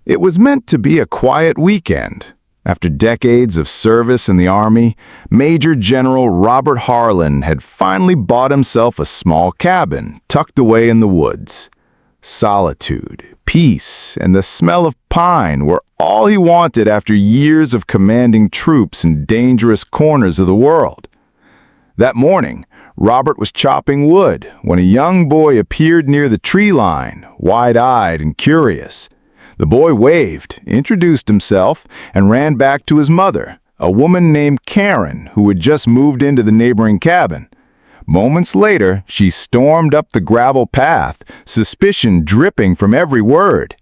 It was meant to be a quiet weekend. After decades of service in the Army, Major General Robert Harlan had finally bought himself a small cabin tucked away in the woods. Solitude, peace, and the smell of pine were all he wanted after years of commanding troops in dangerous corners of the world. That morning, Robert was chopping wood when a young boy appeared near the tree line, wide-eyed and curious. The boy waved, introduced himself, and ran back to his mother, a woman named Karen who had just moved into the neighboring cabin. Moments later, she stormed up the gravel path, suspicion dripping from every word.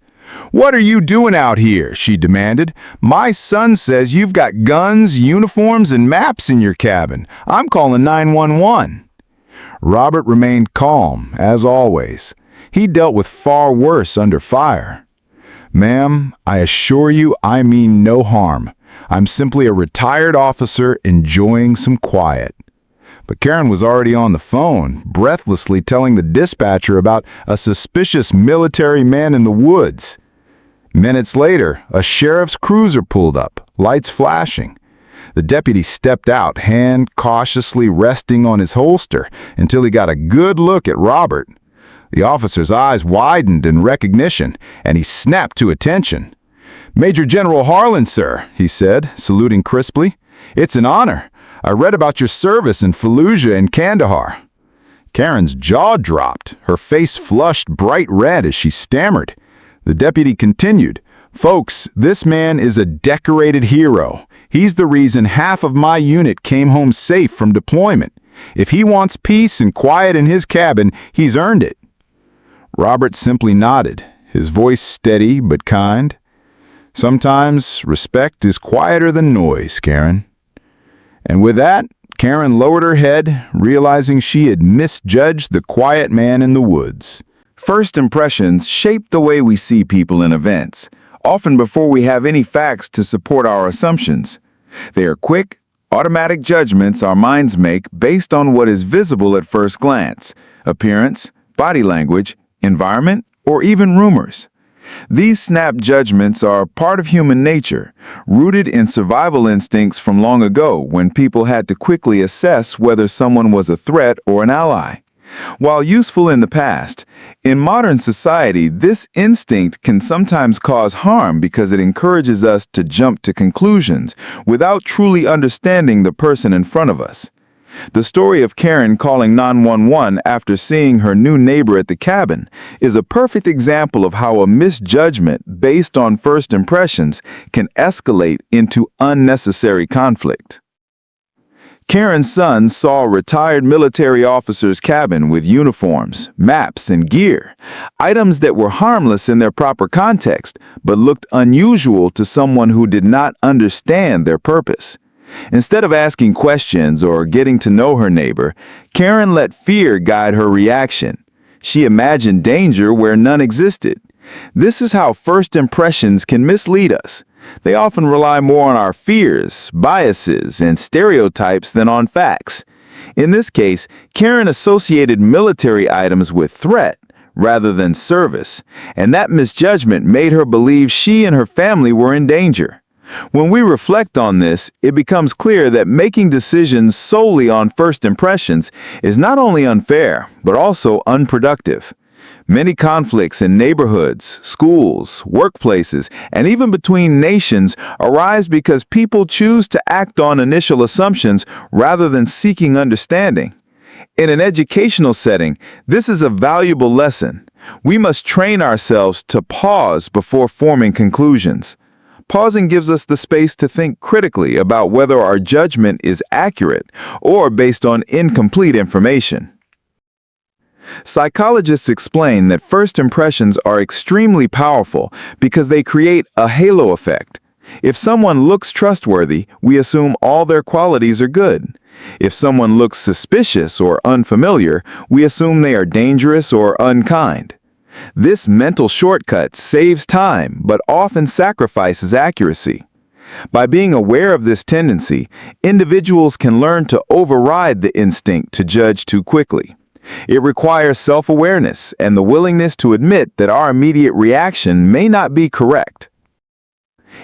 "What are you doing out here?" she demanded. "My son says you've got guns, uniforms, and maps in your cabin. I'm calling 911. Robert remained calm, as always. He dealt with far worse under fire. "Ma'am, I assure you I mean no harm. I'm simply a retired officer enjoying some quiet." But Karen was already on the phone, breathlessly telling the dispatcher about a suspicious military man in the woods. Minutes later, a sheriff's cruiser pulled up, lights flashing. The deputy stepped out, hand cautiously resting on his holster, until he got a good look at Robert. The officer's eyes widened in recognition, and he snapped to attention. "Major General Harlan, sir," he said, saluting crisply. "It's an honor. I read about your service in Fallujah and Kandahar." Karen's jaw dropped, her face flushed bright red as she stammered. The deputy continued, "Folks, this man is a decorated hero. He's the reason half of my unit came home safe from deployment. If he wants peace and quiet in his cabin, he's earned it." Robert simply nodded, his voice steady but kind. "Sometimes respect is quieter than noise, Karen." And with that, Karen lowered her head, realizing she had misjudged the quiet man in the woods. First impressions shape the way we see people in events, often before we have any facts to support our assumptions. They are quick, automatic judgments our minds make based on what is visible at first glance: appearance, body language, environment, or even rumors. These snap judgments are part of human nature, rooted in survival instincts from long ago when people had to quickly assess whether someone was a threat or an ally. While useful in the past, in modern society, this instinct can sometimes cause harm because it encourages us to jump to conclusions without truly understanding the person in front of us. The story of Karen calling 911 after seeing her new neighbor at the cabin is a perfect example of how a misjudgment based on first impressions can escalate into unnecessary conflict. Karen's son saw a retired military officer's cabin with uniforms, maps, and gear, items that were harmless in their proper context, but looked unusual to someone who did not understand their purpose. Instead of asking questions or getting to know her neighbor, Karen let fear guide her reaction. She imagined danger where none existed. This is how first impressions can mislead us. They often rely more on our fears, biases, and stereotypes than on facts. In this case, Karen associated military items with threat rather than service, and that misjudgment made her believe she and her family were in danger. When we reflect on this, it becomes clear that making decisions solely on first impressions is not only unfair, but also unproductive. Many conflicts in neighborhoods, schools, workplaces, and even between nations arise because people choose to act on initial assumptions rather than seeking understanding. In an educational setting, this is a valuable lesson. We must train ourselves to pause before forming conclusions. Pausing gives us the space to think critically about whether our judgment is accurate or based on incomplete information. Psychologists explain that first impressions are extremely powerful because they create a halo effect. If someone looks trustworthy, we assume all their qualities are good. If someone looks suspicious or unfamiliar, we assume they are dangerous or unkind. This mental shortcut saves time but often sacrifices accuracy. By being aware of this tendency, individuals can learn to override the instinct to judge too quickly. It requires self-awareness and the willingness to admit that our immediate reaction may not be correct.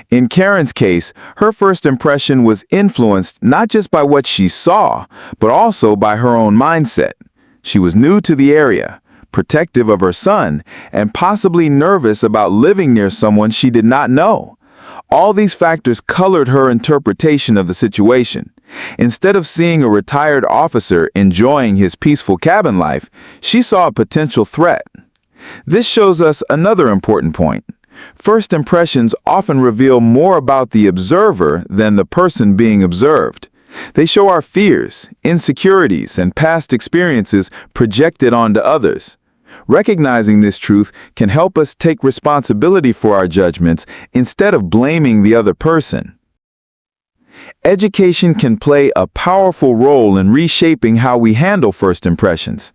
In Karen's case, her first impression was influenced not just by what she saw, but also by her own mindset. She was new to the area, protective of her son, and possibly nervous about living near someone she did not know. All these factors colored her interpretation of the situation. Instead of seeing a retired officer enjoying his peaceful cabin life, she saw a potential threat. This shows us another important point. First impressions often reveal more about the observer than the person being observed. They show our fears, insecurities, and past experiences projected onto others. Recognizing this truth can help us take responsibility for our judgments instead of blaming the other person. Education can play a powerful role in reshaping how we handle first impressions.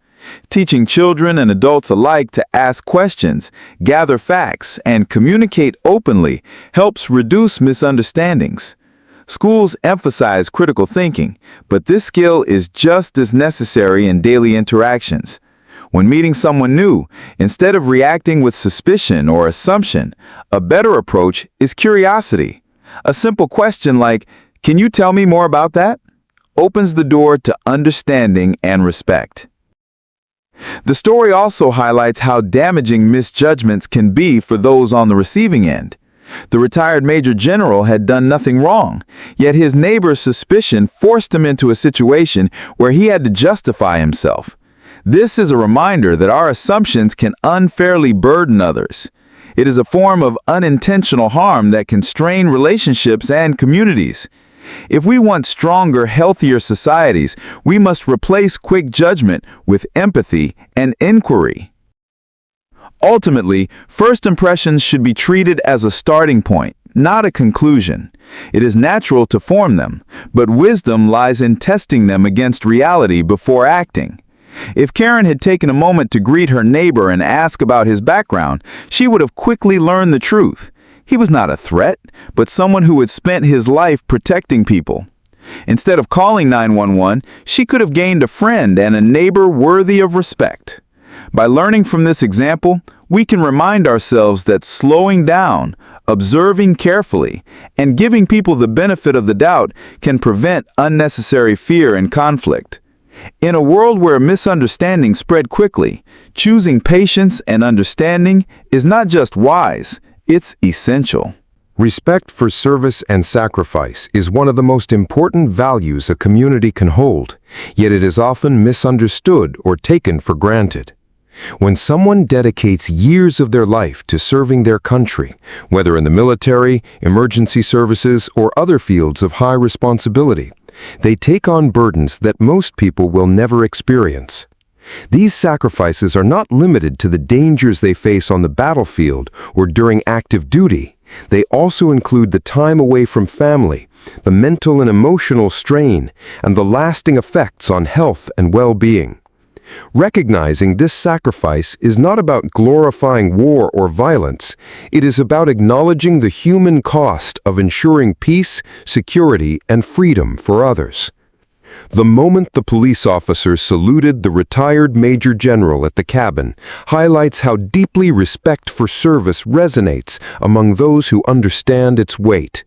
Teaching children and adults alike to ask questions, gather facts, and communicate openly helps reduce misunderstandings. Schools emphasize critical thinking, but this skill is just as necessary in daily interactions. When meeting someone new, instead of reacting with suspicion or assumption, a better approach is curiosity. A simple question like, "Can you tell me more about that?" opens the door to understanding and respect. The story also highlights how damaging misjudgments can be for those on the receiving end. The retired Major General had done nothing wrong, yet his neighbor's suspicion forced him into a situation where he had to justify himself. This is a reminder that our assumptions can unfairly burden others. It is a form of unintentional harm that can strain relationships and communities. If we want stronger, healthier societies, we must replace quick judgment with empathy and inquiry. Ultimately, first impressions should be treated as a starting point, not a conclusion. It is natural to form them, but wisdom lies in testing them against reality before acting. If Karen had taken a moment to greet her neighbor and ask about his background, she would have quickly learned the truth. He was not a threat, but someone who had spent his life protecting people. Instead of calling 911, she could have gained a friend and a neighbor worthy of respect. By learning from this example, we can remind ourselves that slowing down, observing carefully, and giving people the benefit of the doubt can prevent unnecessary fear and conflict. In a world where misunderstandings spread quickly, choosing patience and understanding is not just wise, it's essential. Respect for service and sacrifice is one of the most important values a community can hold, yet it is often misunderstood or taken for granted. When someone dedicates years of their life to serving their country, whether in the military, emergency services, or other fields of high responsibility, they take on burdens that most people will never experience. These sacrifices are not limited to the dangers they face on the battlefield or during active duty. They also include the time away from family, the mental and emotional strain, and the lasting effects on health and well-being. Recognizing this sacrifice is not about glorifying war or violence. It is about acknowledging the human cost of ensuring peace, security, and freedom for others. The moment the police officer saluted the retired Major General at the cabin highlights how deeply respect for service resonates among those who understand its weight.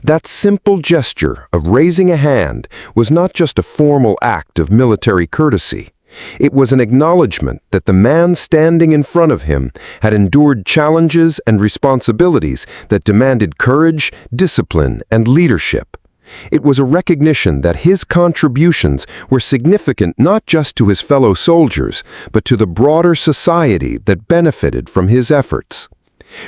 That simple gesture of raising a hand was not just a formal act of military courtesy. It was an acknowledgement that the man standing in front of him had endured challenges and responsibilities that demanded courage, discipline, and leadership. It was a recognition that his contributions were significant not just to his fellow soldiers, but to the broader society that benefited from his efforts.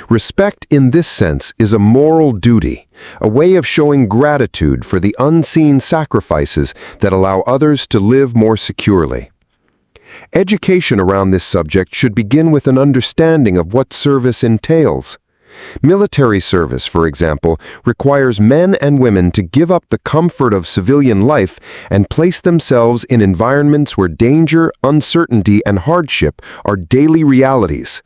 Respect in this sense is a moral duty, a way of showing gratitude for the unseen sacrifices that allow others to live more securely. Education around this subject should begin with an understanding of what service entails. Military service, for example, requires men and women to give up the comfort of civilian life and place themselves in environments where danger, uncertainty, and hardship are daily realities.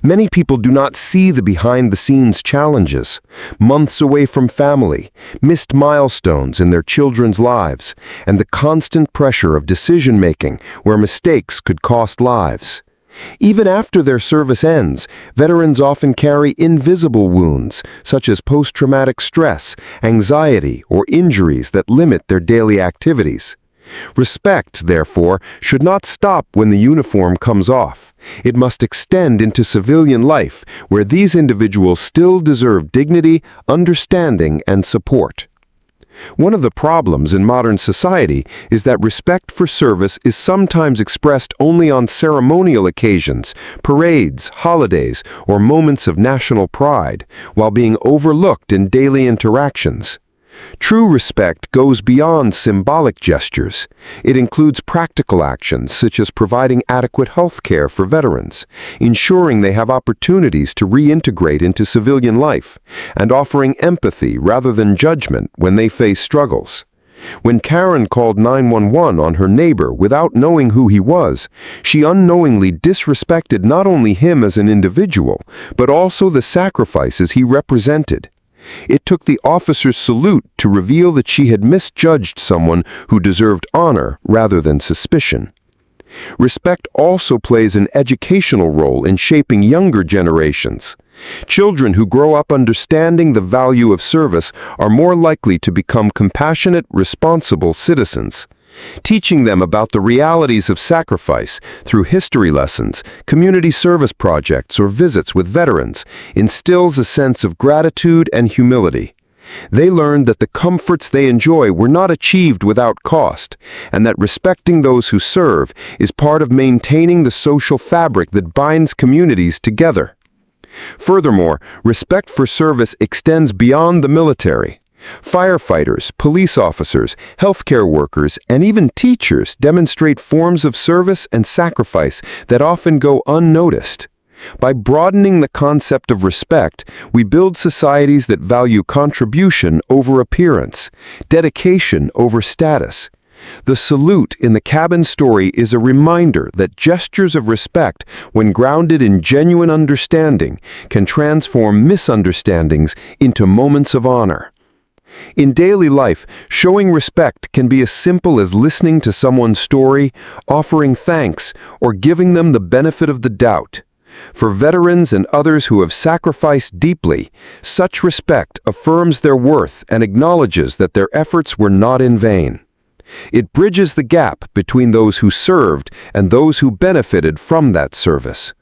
Many people do not see the behind-the-scenes challenges, months away from family, missed milestones in their children's lives, and the constant pressure of decision-making where mistakes could cost lives. Even after their service ends, veterans often carry invisible wounds, such as post-traumatic stress, anxiety, or injuries that limit their daily activities. Respect, therefore, should not stop when the uniform comes off. It must extend into civilian life, where these individuals still deserve dignity, understanding, and support. One of the problems in modern society is that respect for service is sometimes expressed only on ceremonial occasions, parades, holidays, or moments of national pride, while being overlooked in daily interactions. True respect goes beyond symbolic gestures. It includes practical actions such as providing adequate health care for veterans, ensuring they have opportunities to reintegrate into civilian life, and offering empathy rather than judgment when they face struggles. When Karen called 911 on her neighbor without knowing who he was, she unknowingly disrespected not only him as an individual, but also the sacrifices he represented. It took the officer's salute to reveal that she had misjudged someone who deserved honor rather than suspicion. Respect also plays an educational role in shaping younger generations. Children who grow up understanding the value of service are more likely to become compassionate, responsible citizens. Teaching them about the realities of sacrifice through history lessons, community service projects, or visits with veterans instills a sense of gratitude and humility. They learn that the comforts they enjoy were not achieved without cost, and that respecting those who serve is part of maintaining the social fabric that binds communities together. Furthermore, respect for service extends beyond the military. Firefighters, police officers, healthcare workers, and even teachers demonstrate forms of service and sacrifice that often go unnoticed. By broadening the concept of respect, we build societies that value contribution over appearance, dedication over status. The salute in the cabin story is a reminder that gestures of respect, when grounded in genuine understanding, can transform misunderstandings into moments of honor. In daily life, showing respect can be as simple as listening to someone's story, offering thanks, or giving them the benefit of the doubt. For veterans and others who have sacrificed deeply, such respect affirms their worth and acknowledges that their efforts were not in vain. It bridges the gap between those who served and those who benefited from that service.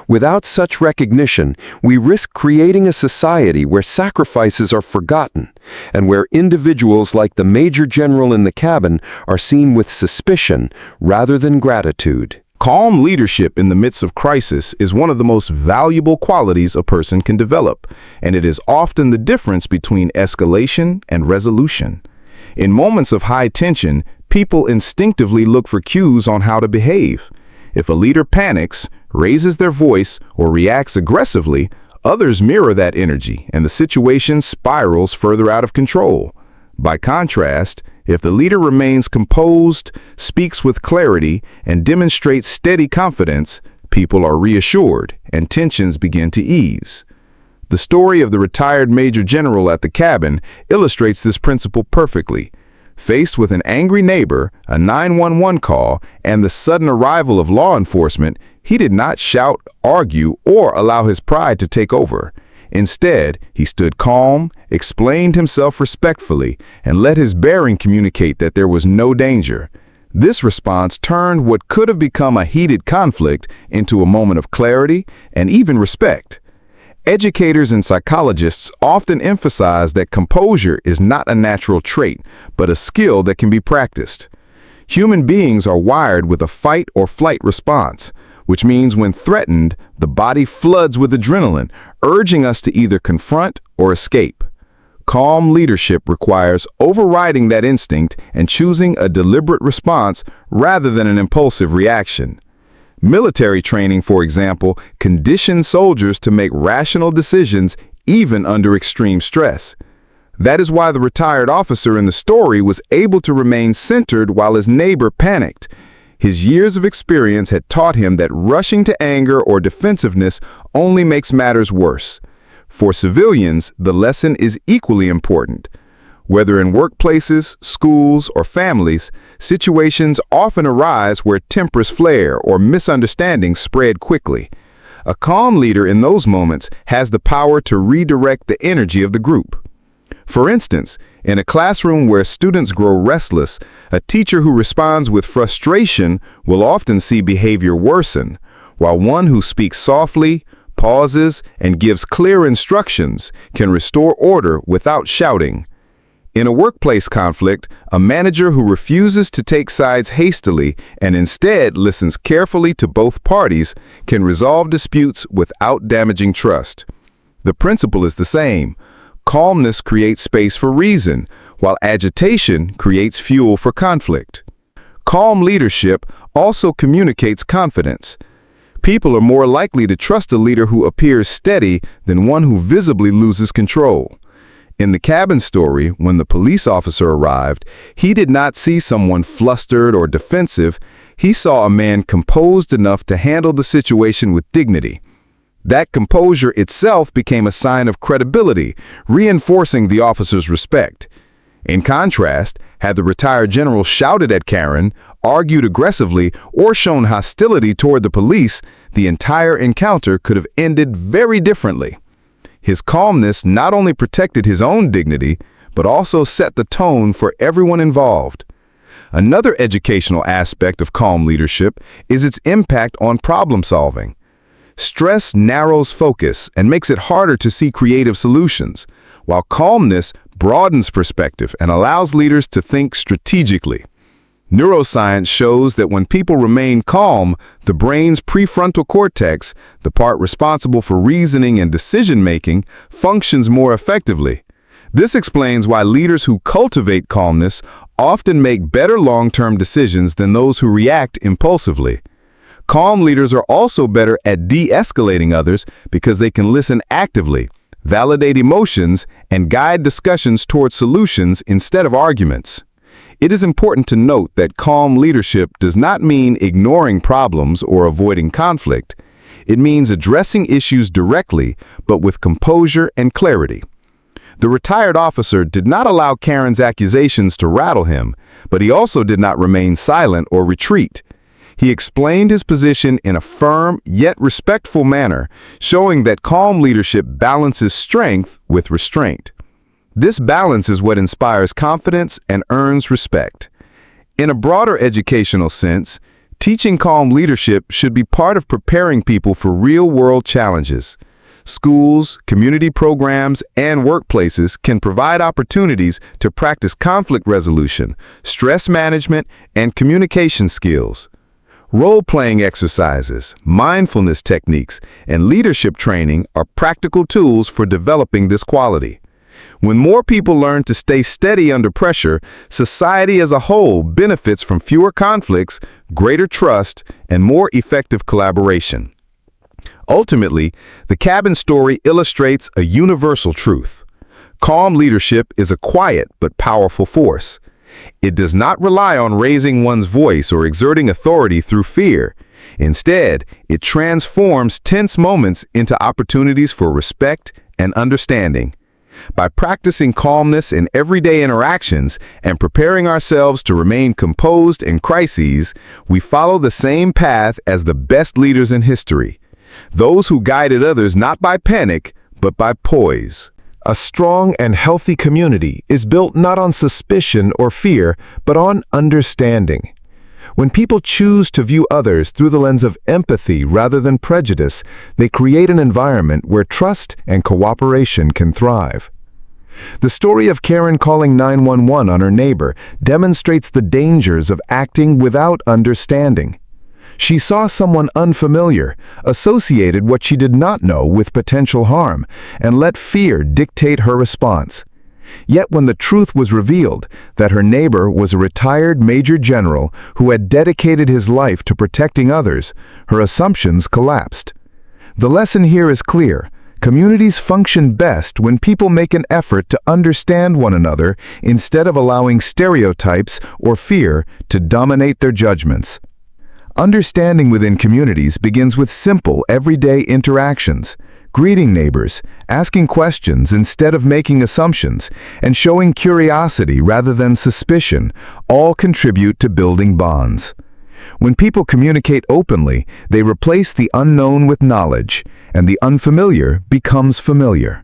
Without such recognition, we risk creating a society where sacrifices are forgotten, and where individuals like the Major General in the cabin are seen with suspicion rather than gratitude. Calm leadership in the midst of crisis is one of the most valuable qualities a person can develop, and it is often the difference between escalation and resolution. In moments of high tension, people instinctively look for cues on how to behave. If a leader panics, raises their voice, or reacts aggressively, others mirror that energy, and the situation spirals further out of control. By contrast, if the leader remains composed, speaks with clarity, and demonstrates steady confidence, people are reassured, and tensions begin to ease. The story of the retired Major General at the cabin illustrates this principle perfectly. Faced with an angry neighbor, a 911 call, and the sudden arrival of law enforcement, he did not shout, argue, or allow his pride to take over. Instead, he stood calm, explained himself respectfully, and let his bearing communicate that there was no danger. This response turned what could have become a heated conflict into a moment of clarity and even respect. Educators and psychologists often emphasize that composure is not a natural trait, but a skill that can be practiced. Human beings are wired with a fight or flight response, which means when threatened, the body floods with adrenaline, urging us to either confront or escape. Calm leadership requires overriding that instinct and choosing a deliberate response rather than an impulsive reaction. Military training, for example, conditions soldiers to make rational decisions even under extreme stress. That is why the retired officer in the story was able to remain centered while his neighbor panicked. His years of experience had taught him that rushing to anger or defensiveness only makes matters worse. For civilians, the lesson is equally important. Whether in workplaces, schools, or families, situations often arise where tempers flare or misunderstandings spread quickly. A calm leader in those moments has the power to redirect the energy of the group. For instance, in a classroom where students grow restless, a teacher who responds with frustration will often see behavior worsen, while one who speaks softly, pauses, and gives clear instructions can restore order without shouting. In a workplace conflict, a manager who refuses to take sides hastily and instead listens carefully to both parties can resolve disputes without damaging trust. The principle is the same. Calmness creates space for reason, while agitation creates fuel for conflict. Calm leadership also communicates confidence. People are more likely to trust a leader who appears steady than one who visibly loses control. In the cabin story, when the police officer arrived, he did not see someone flustered or defensive. He saw a man composed enough to handle the situation with dignity. That composure itself became a sign of credibility, reinforcing the officer's respect. In contrast, had the retired general shouted at Karen, argued aggressively, or shown hostility toward the police, the entire encounter could have ended very differently. His calmness not only protected his own dignity, but also set the tone for everyone involved. Another educational aspect of calm leadership is its impact on problem solving. Stress narrows focus and makes it harder to see creative solutions, while calmness broadens perspective and allows leaders to think strategically. Neuroscience shows that when people remain calm, the brain's prefrontal cortex, the part responsible for reasoning and decision-making, functions more effectively. This explains why leaders who cultivate calmness often make better long-term decisions than those who react impulsively. Calm leaders are also better at de-escalating others because they can listen actively, validate emotions, and guide discussions toward solutions instead of arguments. It is important to note that calm leadership does not mean ignoring problems or avoiding conflict. It means addressing issues directly, but with composure and clarity. The retired officer did not allow Karen's accusations to rattle him, but he also did not remain silent or retreat. He explained his position in a firm yet respectful manner, showing that calm leadership balances strength with restraint. This balance is what inspires confidence and earns respect. In a broader educational sense, teaching calm leadership should be part of preparing people for real-world challenges. Schools, community programs, and workplaces can provide opportunities to practice conflict resolution, stress management, and communication skills. Role-playing exercises, mindfulness techniques, and leadership training are practical tools for developing this quality. When more people learn to stay steady under pressure, society as a whole benefits from fewer conflicts, greater trust, and more effective collaboration. Ultimately, the cabin story illustrates a universal truth. Calm leadership is a quiet but powerful force. It does not rely on raising one's voice or exerting authority through fear. Instead, it transforms tense moments into opportunities for respect and understanding. By practicing calmness in everyday interactions and preparing ourselves to remain composed in crises, we follow the same path as the best leaders in history. Those who guided others not by panic, but by poise. A strong and healthy community is built not on suspicion or fear, but on understanding. When people choose to view others through the lens of empathy rather than prejudice, they create an environment where trust and cooperation can thrive. The story of Karen calling 911 on her neighbor demonstrates the dangers of acting without understanding. She saw someone unfamiliar, associated what she did not know with potential harm, and let fear dictate her response. Yet when the truth was revealed that her neighbor was a retired major general who had dedicated his life to protecting others, her assumptions collapsed. The lesson here is clear. Communities function best when people make an effort to understand one another instead of allowing stereotypes or fear to dominate their judgments. Understanding within communities begins with simple, everyday interactions. Greeting neighbors, asking questions instead of making assumptions, and showing curiosity rather than suspicion all contribute to building bonds. When people communicate openly, they replace the unknown with knowledge, and the unfamiliar becomes familiar.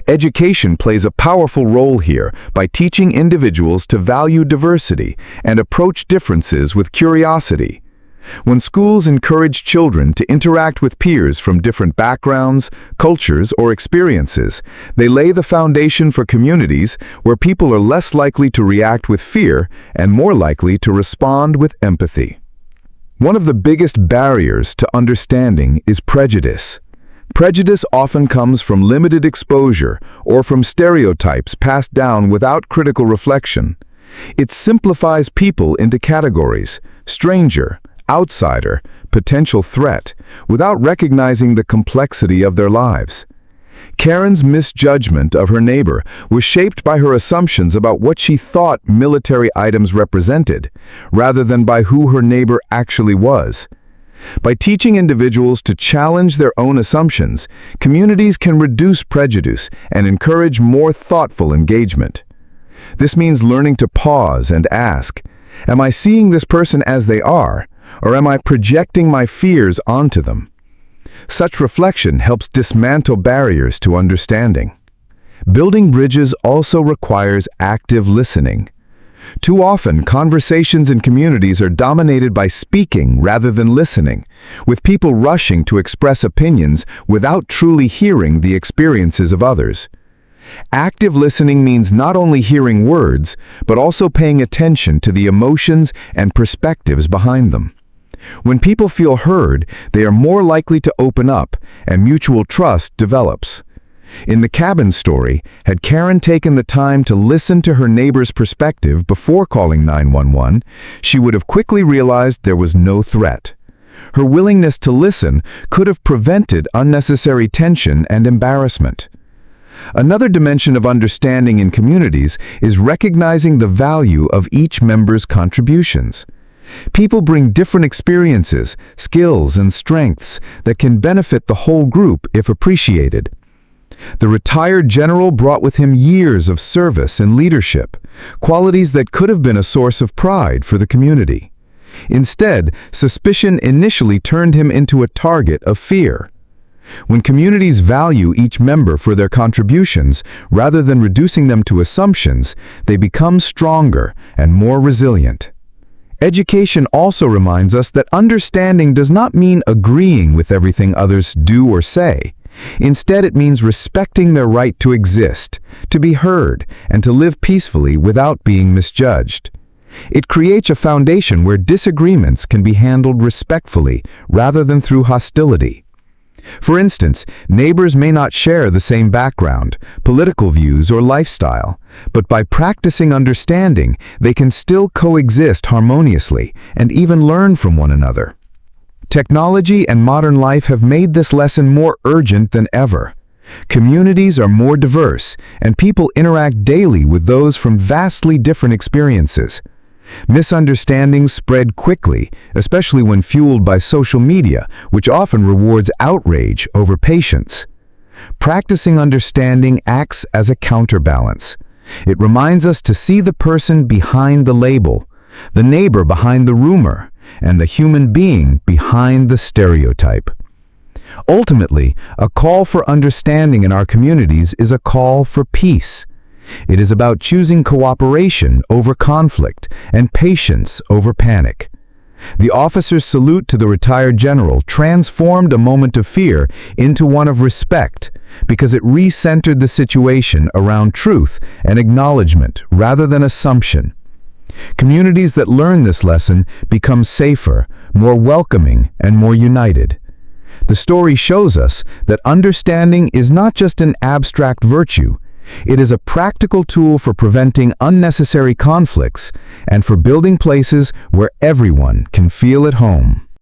Education plays a powerful role here by teaching individuals to value diversity and approach differences with curiosity. When schools encourage children to interact with peers from different backgrounds, cultures, or experiences, they lay the foundation for communities where people are less likely to react with fear and more likely to respond with empathy. One of the biggest barriers to understanding is prejudice. Prejudice often comes from limited exposure or from stereotypes passed down without critical reflection. It simplifies people into categories: stranger, outsider, potential threat, without recognizing the complexity of their lives. Karen's misjudgment of her neighbor was shaped by her assumptions about what she thought military items represented, rather than by who her neighbor actually was. By teaching individuals to challenge their own assumptions, communities can reduce prejudice and encourage more thoughtful engagement. This means learning to pause and ask, "Am I seeing this person as they are, or am I projecting my fears onto them?" Such reflection helps dismantle barriers to understanding. Building bridges also requires active listening. Too often, conversations in communities are dominated by speaking rather than listening, with people rushing to express opinions without truly hearing the experiences of others. Active listening means not only hearing words, but also paying attention to the emotions and perspectives behind them. When people feel heard, they are more likely to open up, and mutual trust develops. In the cabin story, had Karen taken the time to listen to her neighbor's perspective before calling 911, she would have quickly realized there was no threat. Her willingness to listen could have prevented unnecessary tension and embarrassment. Another dimension of understanding in communities is recognizing the value of each member's contributions. People bring different experiences, skills, and strengths that can benefit the whole group if appreciated. The retired general brought with him years of service and leadership, qualities that could have been a source of pride for the community. Instead, suspicion initially turned him into a target of fear. When communities value each member for their contributions, rather than reducing them to assumptions, they become stronger and more resilient. Education also reminds us that understanding does not mean agreeing with everything others do or say. Instead, it means respecting their right to exist, to be heard, and to live peacefully without being misjudged. It creates a foundation where disagreements can be handled respectfully rather than through hostility. For instance, neighbors may not share the same background, political views, or lifestyle, but by practicing understanding, they can still coexist harmoniously and even learn from one another. Technology and modern life have made this lesson more urgent than ever. Communities are more diverse, and people interact daily with those from vastly different experiences. Misunderstandings spread quickly, especially when fueled by social media, which often rewards outrage over patience. Practicing understanding acts as a counterbalance. It reminds us to see the person behind the label, the neighbor behind the rumor, and the human being behind the stereotype. Ultimately, a call for understanding in our communities is a call for peace. It is about choosing cooperation over conflict and patience over panic. The officer's salute to the retired general transformed a moment of fear into one of respect because it recentered the situation around truth and acknowledgement rather than assumption. Communities that learn this lesson become safer, more welcoming, and more united. The story shows us that understanding is not just an abstract virtue. It is a practical tool for preventing unnecessary conflicts and for building places where everyone can feel at home.